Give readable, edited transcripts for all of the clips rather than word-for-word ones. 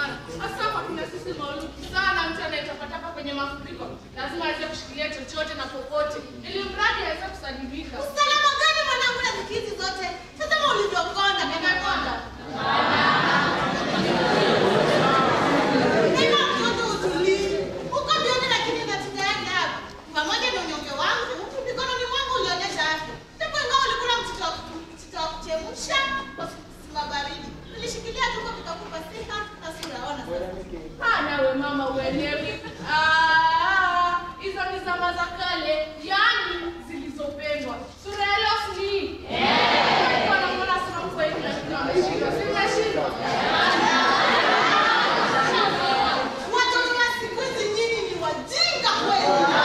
sana. Hasa kwa kina sisi mauluki sana mtu anayetapatapa kwenye mafuriko. Lazima aweze kushikilia chochote na popote. Ili mradi aweze kusalimika. Usalama gani mwanangu na zikizi zote? Sasa ulivyokonda nimekonda. Nima mtoto utulivu. Uko bioni lakini natija yake hapa. Pamoja na unyonge wangu, mikononi mwangu ulionyesha afya. Ndipo ingawa ulikula mtoto wa kuchemsha kwa baridi. Nilishikilia tu kwa vikakupa sika na suraona sasa. Nawe mama uelewi. Hizo ni zama za kale, yani zilizopendwa. Sura ya leo si hii. Kwa naona sura kwa hivi na tunamshika. Simeshika. Watoto wa siku hizi nyinyi ni wajinga kweli.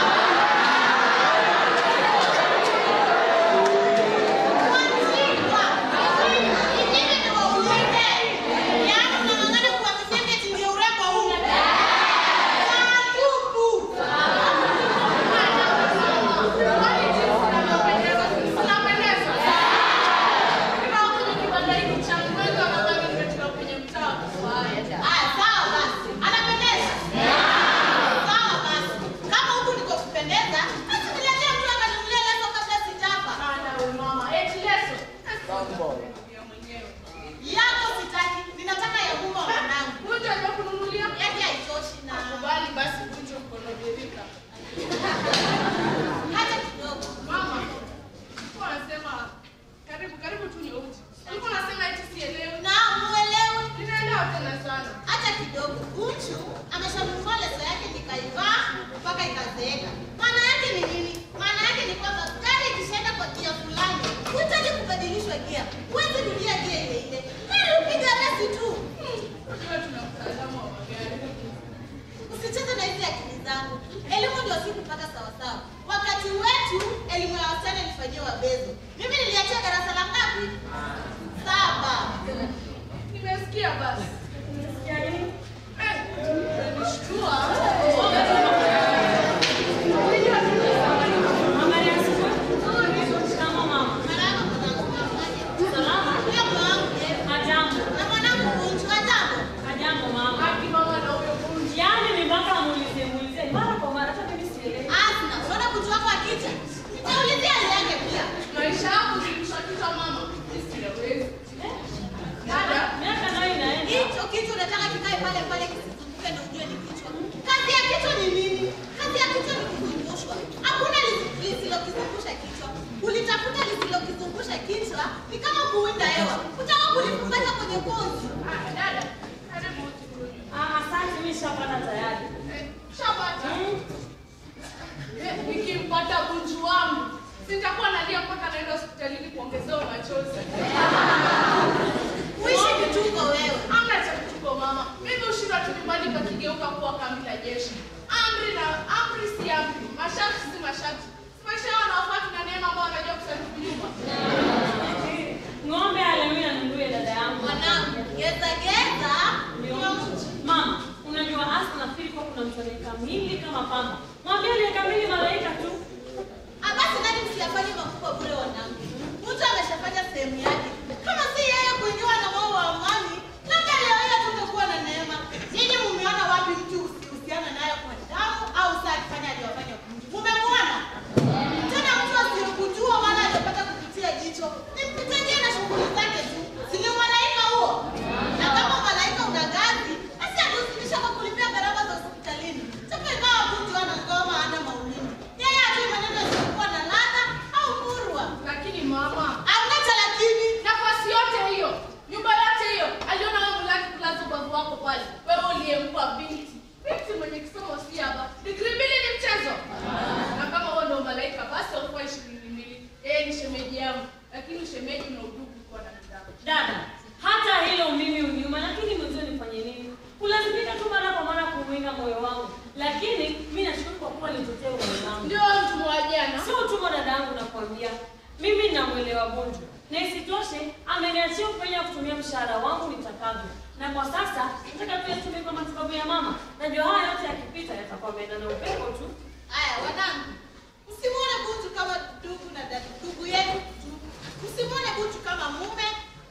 Usimwone Bunju kama mume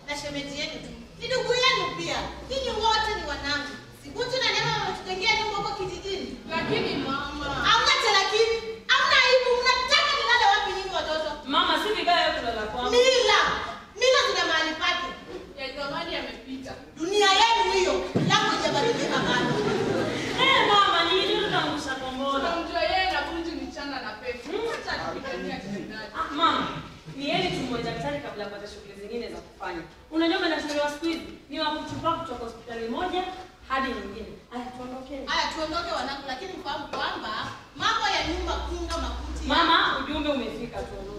na shemeji yenu tu. Ni ndugu yenu pia. Ninyi wote ni wanangu. Lakini mama. Hamna cha lakini. Hamna aibu. Mnataka nilale wapi nyinyi watoto? Mama, si vibaya kulala kwangu. Mila zina mahali pake. Ya zamani yamepita. Dunia yenu hiyo. Yangu haijabadilika bado. Mama, ni nini tunaangusha kombora? Tunamjua yeye na Bunju ni chana na pepo. Acha kupigania kitendani. Mama, ni heri tumwe daktari kabla ya kupata shughuli zingine za kufanya. Unajua madaktari wa siku hizi ni wa kuchukua kutoka hospitali moja hadi nyingine. Haya tuondoke wanangu, lakini mfahamu kwamba mambo ya nyumba kunga makuti. Mama, ujumbe umefika, tuondoke.